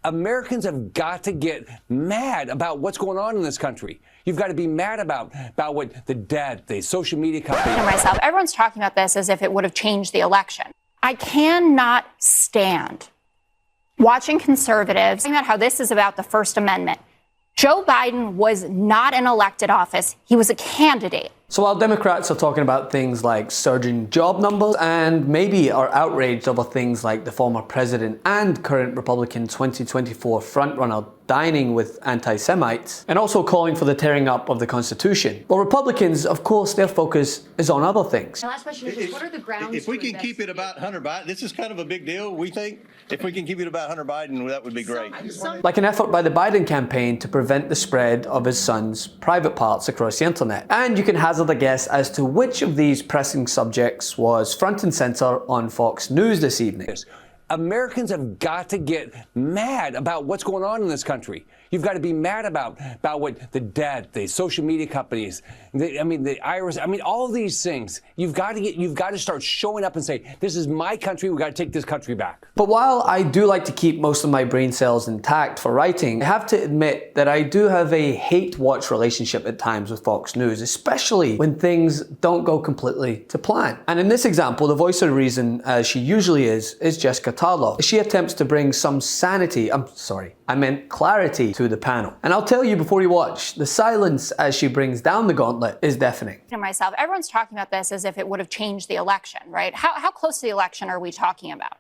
Americans have got to get mad about what's going on in this country. You've got to be mad about what the debt, the social media companies. Myself, everyone's talking about this as if it would have changed the election. I cannot stand watching conservatives talking about how this is about the First Amendment. Joe Biden was not in elected office. He was a candidate. So while Democrats are talking about things like surging job numbers and maybe are outraged over things like the former president and current Republican 2024 frontrunner dining with anti-Semites, and also calling for the tearing up of the Constitution. Well, Republicans, of course, their focus is on other things. My last question is, what are the grounds if we can keep it about Hunter Biden, this is kind of a big deal, we think. If we can keep it about Hunter Biden, that would be great. Like an effort by the Biden campaign to prevent the spread of his son's private parts across the internet. And you can hazard a guess as to which of these pressing subjects was front and center on Fox News this evening. Americans have got to get mad about what's going on in this country. You've got to be mad about what the debt, the social media companies, the IRS, all of these things. You've got to start showing up and say, this is my country. We've got to take this country back. But while I do like to keep most of my brain cells intact for writing, I have to admit that I do have a hate-watch relationship at times with Fox News, especially when things don't go completely to plan. And in this example, the voice of reason, as she usually is Jessica Tarlow. She attempts to bring some clarity to the panel. And I'll tell you before you watch, the silence as she brings down the gauntlet is deafening. Myself, everyone's talking about this as if it would have changed the election, right? How close to the election are we talking about?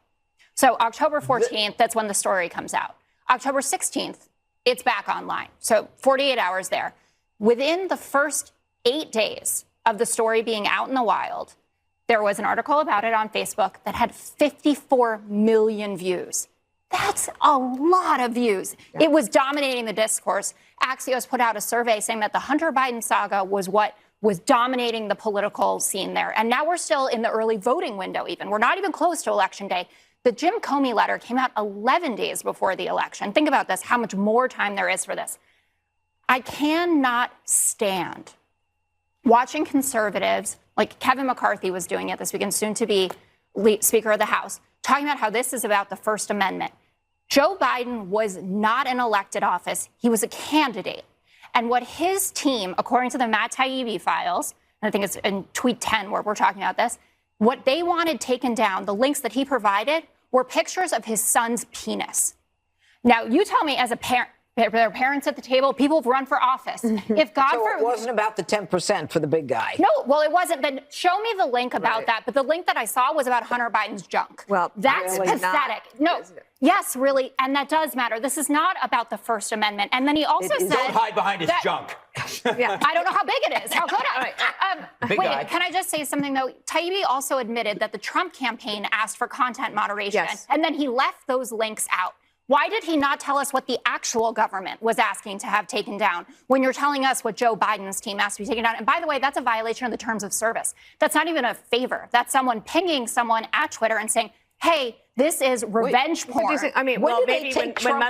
So October 14th, that's when the story comes out. October 16th, it's back online. So 48 hours there. Within the first 8 days of the story being out in the wild, there was an article about it on Facebook that had 54 million views. That's a lot of views. Yeah. It was dominating the discourse. Axios put out a survey saying that the Hunter Biden saga was what was dominating the political scene there. And now we're still in the early voting window even. We're not even close to Election Day. The Jim Comey letter came out 11 days before the election. Think about this, how much more time there is for this. I cannot stand watching conservatives, like Kevin McCarthy was doing it this weekend, soon to be Speaker of the House, talking about how this is about the First Amendment. Joe Biden was not in elected office. He was a candidate. And what his team, according to the Matt Taibbi files, and I think it's in tweet 10 where we're talking about this, what they wanted taken down, the links that he provided, were pictures of his son's penis. Now, you tell me as a parent, there are parents at the table, people have run for office. If God so it wasn't about the 10% for the big guy. No, well, it wasn't. Then show me the link about that. But the link that I saw was about Hunter Biden's junk. Well, that's really pathetic. No, yes, really, and that does matter. This is not about the First Amendment. And then he also said, "Don't hide behind his junk." Yeah, I don't know how big it is. How could I? Big guy. Can I just say something though? Taibbi also admitted that the Trump campaign asked for content moderation, and then he left those links out. Why did he not tell us what the actual government was asking to have taken down when you're telling us what Joe Biden's team asked to be taken down? And by the way, that's a violation of the terms of service. That's not even a favor. That's someone pinging someone at Twitter and saying, hey, this is revenge porn.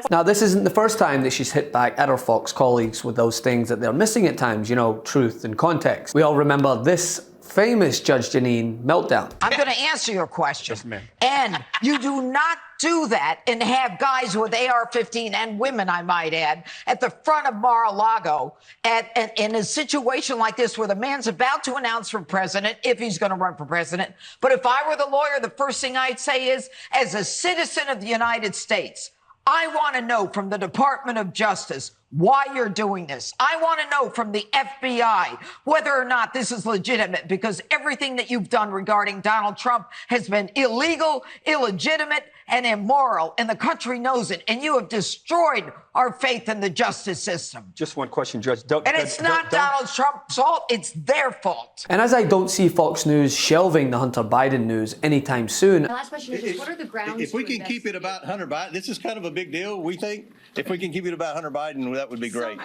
Now, this isn't the first time that she's hit back at her Fox colleagues with those things that they're missing at times, truth and context. We all remember this famous Judge Janine meltdown. I'm going to answer your question. Yes, ma'am. And you do not do that and have guys with AR-15 and women, I might add, at the front of Mar-a-Lago in a situation like this where the man's about to announce for president, if he's going to run for president. But if I were the lawyer, the first thing I'd say is, as a citizen of the United States, I want to know from the Department of Justice why you're doing this. I want to know from the FBI whether or not this is legitimate, because everything that you've done regarding Donald Trump has been illegal, illegitimate, and immoral, and the country knows it. And you have destroyed our faith in the justice system. Just one question, Judge. It's not Donald Trump's fault. It's their fault. And as I don't see Fox News shelving the Hunter Biden news anytime soon. My last question is, what are the grounds if we can keep it about Hunter Biden, this is kind of a big deal, we think. If we can keep it about Hunter Biden, that would be great.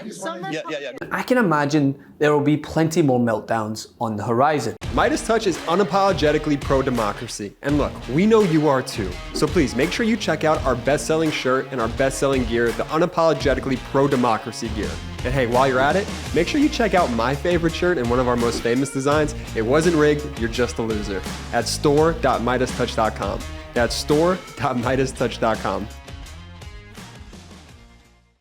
I can imagine there will be plenty more meltdowns on the horizon. MeidasTouch is unapologetically pro-democracy. And look, we know you are too. So please make sure you check out our best-selling shirt and our best-selling gear, the unapologetically pro-democracy gear. And hey, while you're at it, make sure you check out my favorite shirt and one of our most famous designs. It wasn't rigged, you're just a loser. At store.meidastouch.com. That's store.meidastouch.com.